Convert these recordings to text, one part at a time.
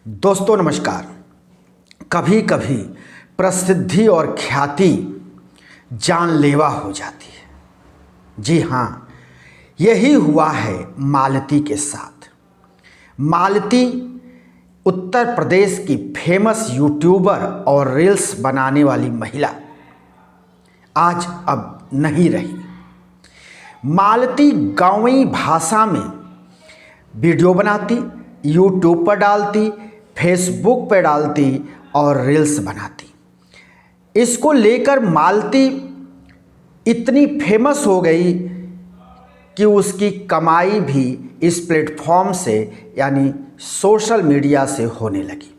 दोस्तों नमस्कार। कभी कभी प्रसिद्धि और ख्याति जानलेवा हो जाती है। जी हाँ, यही हुआ है मालती के साथ। मालती उत्तर प्रदेश की फेमस यूट्यूबर और रील्स बनाने वाली महिला आज अब नहीं रही। मालती गांवी भाषा में वीडियो बनाती, यूट्यूब पर डालती, फेसबुक पर डालती और रील्स बनाती। इसको लेकर मालती इतनी फेमस हो गई कि उसकी कमाई भी इस प्लेटफॉर्म से यानी सोशल मीडिया से होने लगी।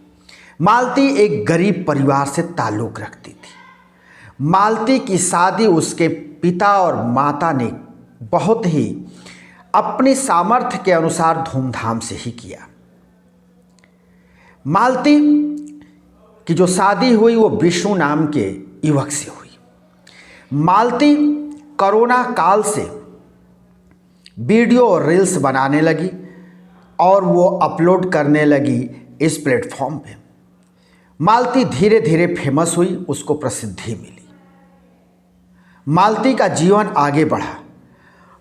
मालती एक गरीब परिवार से ताल्लुक़ रखती थी। मालती की शादी उसके पिता और माता ने बहुत ही अपनी सामर्थ्य के अनुसार धूमधाम से ही किया। मालती की जो शादी हुई वो विष्णु नाम के युवक से हुई। मालती कोरोना काल से वीडियो और रील्स बनाने लगी और वो अपलोड करने लगी इस प्लेटफॉर्म पे। मालती धीरे धीरे फेमस हुई, उसको प्रसिद्धि मिली। मालती का जीवन आगे बढ़ा।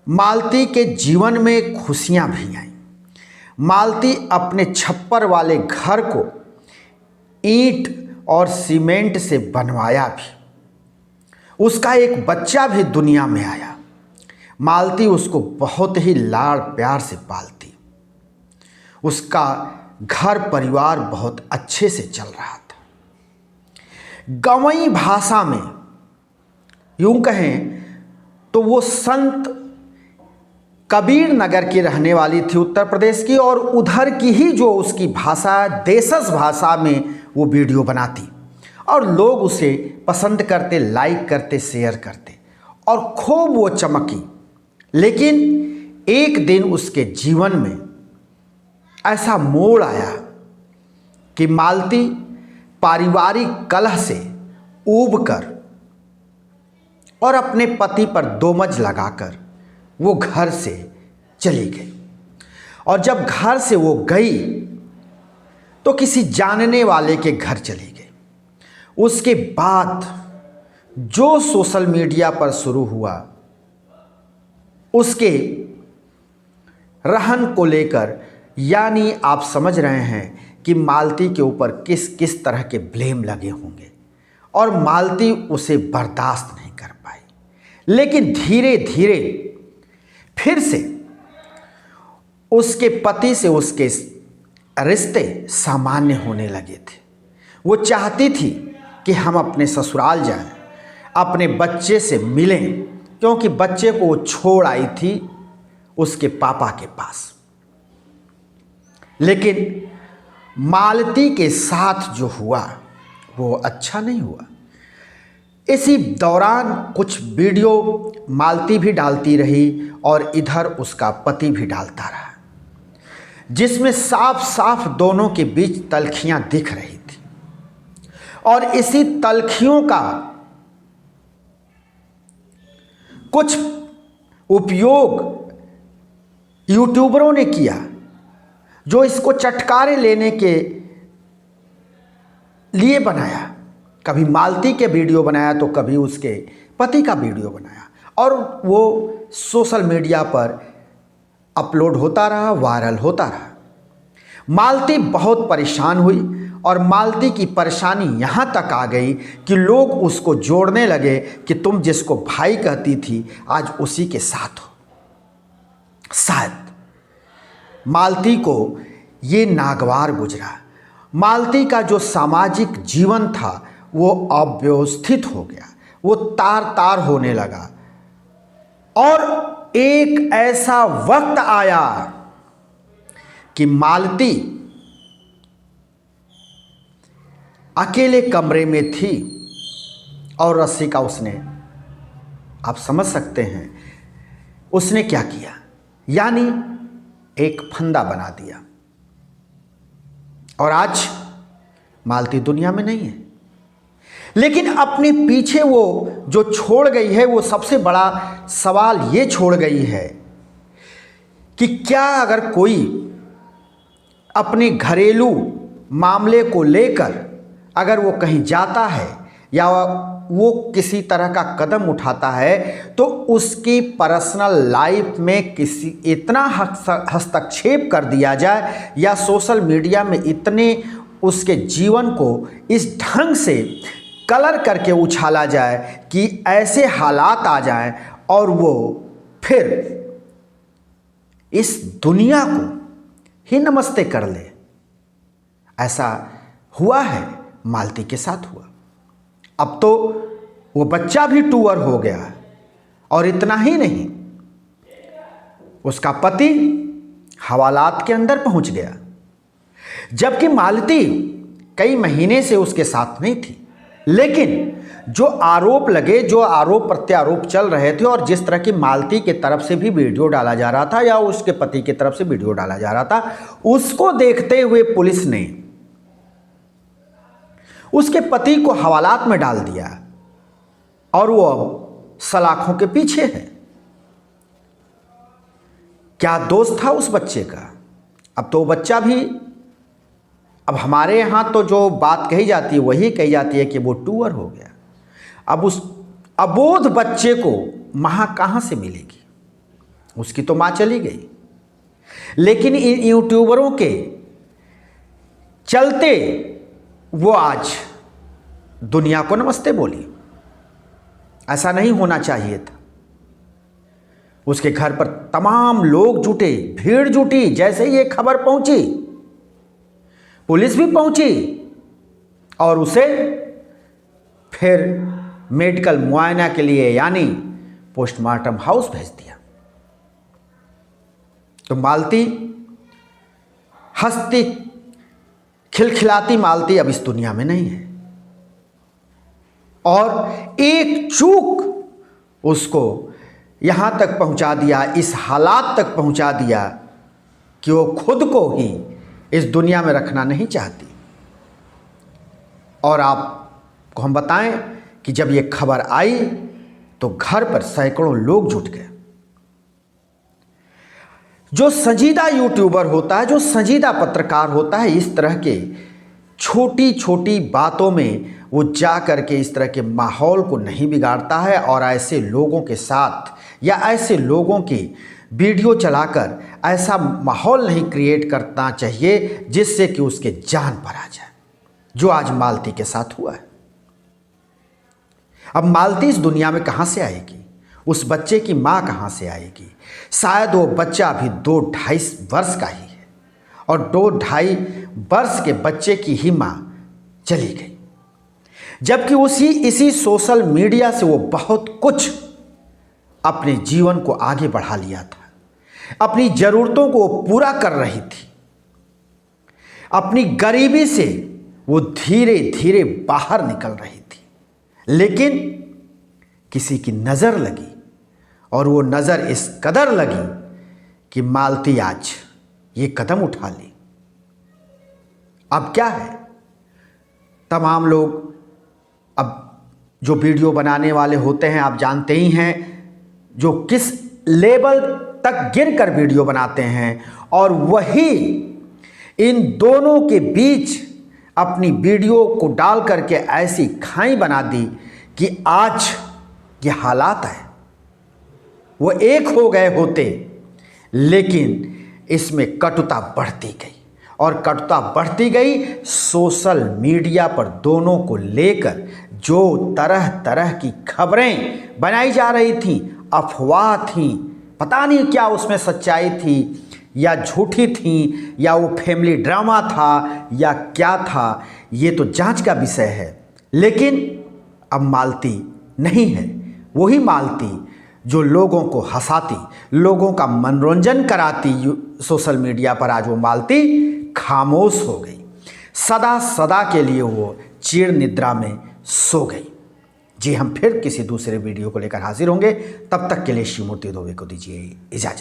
मालती के जीवन में खुशियां भी आईं। मालती अपने छप्पर वाले घर को ईंट और सीमेंट से बनवाया भी। उसका एक बच्चा भी दुनिया में आया। मालती उसको बहुत ही लाड़ प्यार से पालती। उसका घर परिवार बहुत अच्छे से चल रहा था। गंवई भाषा में यूं कहें तो वो संत कबीर नगर की रहने वाली थी, उत्तर प्रदेश की, और उधर की ही जो उसकी भाषा देशज भाषा में वो वीडियो बनाती और लोग उसे पसंद करते, लाइक करते, शेयर करते और खूब वो चमकी। लेकिन एक दिन उसके जीवन में ऐसा मोड़ आया कि मालती पारिवारिक कलह से ऊबकर और अपने पति पर दोमज लगाकर वो घर से चली गई। और जब घर से वो गई तो किसी जानने वाले के घर चली गई। उसके बाद जो सोशल मीडिया पर शुरू हुआ उसके रहन को लेकर, यानी आप समझ रहे हैं कि मालती के ऊपर किस किस तरह के ब्लेम लगे होंगे और मालती उसे बर्दाश्त नहीं कर पाई। लेकिन धीरे धीरे फिर से उसके पति से उसके रिश्ते सामान्य होने लगे थे। वो चाहती थी कि हम अपने ससुराल जाएं, अपने बच्चे से मिलें, क्योंकि बच्चे को वो छोड़ आई थी उसके पापा के पास। लेकिन मालती के साथ जो हुआ वो अच्छा नहीं हुआ। इसी दौरान कुछ वीडियो मालती भी डालती रही और इधर उसका पति भी डालता रहा, जिसमें साफ साफ दोनों के बीच तलखियां दिख रही थी। और इसी तलखियों का कुछ उपयोग यूट्यूबरों ने किया, जो इसको चटकारे लेने के लिए बनाया। कभी मालती के वीडियो बनाया तो कभी उसके पति का वीडियो बनाया और वो सोशल मीडिया पर अपलोड होता रहा, वायरल होता रहा। मालती बहुत परेशान हुई और मालती की परेशानी यहाँ तक आ गई कि लोग उसको जोड़ने लगे कि तुम जिसको भाई कहती थी आज उसी के साथ हो। शायद मालती को ये नागवार गुजरा। मालती का जो सामाजिक जीवन था वो अव्यवस्थित हो गया, वो तार तार होने लगा। और एक ऐसा वक्त आया कि मालती अकेले कमरे में थी और रस्सी का उसने, आप समझ सकते हैं उसने क्या किया, यानी एक फंदा बना दिया। और आज मालती दुनिया में नहीं है। लेकिन अपने पीछे वो जो छोड़ गई है, वो सबसे बड़ा सवाल ये छोड़ गई है कि क्या अगर कोई अपने घरेलू मामले को लेकर अगर वो कहीं जाता है या वो किसी तरह का कदम उठाता है तो उसकी पर्सनल लाइफ में किसी इतना हस्तक्षेप कर दिया जाए या सोशल मीडिया में इतने उसके जीवन को इस ढंग से कलर करके उछाला जाए कि ऐसे हालात आ जाएं और वो फिर इस दुनिया को ही नमस्ते कर ले। ऐसा हुआ है, मालती के साथ हुआ। अब तो वो बच्चा भी टूअर हो गया और इतना ही नहीं, उसका पति हवालात के अंदर पहुंच गया, जबकि मालती कई महीने से उसके साथ नहीं थी। लेकिन जो आरोप लगे, जो आरोप प्रत्यारोप चल रहे थे और जिस तरह की मालती के तरफ से भी वीडियो डाला जा रहा था या उसके पति की तरफ से वीडियो डाला जा रहा था, उसको देखते हुए पुलिस ने उसके पति को हवालात में डाल दिया और वो अब सलाखों के पीछे है। क्या दोष था उस बच्चे का? अब तो बच्चा भी, अब हमारे यहां तो जो बात कही जाती है वही कही जाती है कि वो टूअर हो गया। अब उस अबोध बच्चे को मां कहां से मिलेगी? उसकी तो मां चली गई। लेकिन इन यूट्यूबरों के चलते वो आज दुनिया को नमस्ते बोली। ऐसा नहीं होना चाहिए था। उसके घर पर तमाम लोग जुटे, भीड़ जुटी। जैसे ही ये खबर पहुंची, पुलिस भी पहुंची और उसे फिर मेडिकल मुआयना के लिए यानी पोस्टमार्टम हाउस भेज दिया। तो मालती, हंसती खिलखिलाती मालती अब इस दुनिया में नहीं है और एक चूक उसको यहां तक पहुंचा दिया, इस हालात तक पहुंचा दिया कि वो खुद को ही इस दुनिया में रखना नहीं चाहती। और आपको हम बताएं कि जब ये खबर आई तो घर पर सैकड़ों लोग जुट गए। जो संजीदा यूट्यूबर होता है, जो संजीदा पत्रकार होता है, इस तरह के छोटी छोटी बातों में वो जा करके इस तरह के माहौल को नहीं बिगाड़ता है और ऐसे लोगों के साथ या ऐसे लोगों की वीडियो चलाकर ऐसा माहौल नहीं क्रिएट करना चाहिए जिससे कि उसके जान पर आ जाए, जो आज मालती के साथ हुआ है। अब मालती इस दुनिया में कहां से आएगी? उस बच्चे की मां कहां से आएगी? शायद वो बच्चा अभी 2-2.5 वर्ष का ही है और 2-2.5 वर्ष के बच्चे की ही मां चली गई, जबकि इसी सोशल मीडिया से वो बहुत कुछ अपने जीवन को आगे बढ़ा लिया था। अपनी जरूरतों को वो पूरा कर रही थी। अपनी गरीबी से वो धीरे धीरे बाहर निकल रही थी। लेकिन किसी की नज़र लगी और वो नज़र इस कदर लगी कि मालती आज ये कदम उठा ली। अब क्या है, तमाम लोग अब जो वीडियो बनाने वाले होते हैं, आप जानते ही हैं, जो किस लेवल तक गिरकर वीडियो बनाते हैं, और वही इन दोनों के बीच अपनी वीडियो को डाल करके ऐसी खाई बना दी कि आज ये हालात है। वो एक हो गए होते, लेकिन इसमें कटुता बढ़ती गई और कटुता बढ़ती गई। सोशल मीडिया पर दोनों को लेकर जो तरह तरह की खबरें बनाई जा रही थीं, अफवाह थी, पता नहीं क्या उसमें सच्चाई थी या झूठी थी या वो फैमिली ड्रामा था या क्या था, ये तो जांच का विषय है। लेकिन अब मालती नहीं है वही मालती जो लोगों को हंसाती, लोगों का मनोरंजन कराती सोशल मीडिया पर। आज वो मालती खामोश हो गई, सदा सदा के लिए वो चिर निद्रा में सो गई। जी, हम फिर किसी दूसरे वीडियो को लेकर हाजिर होंगे। तब तक के लिए शिवमूर्ति दुबे को दीजिए इजाजत।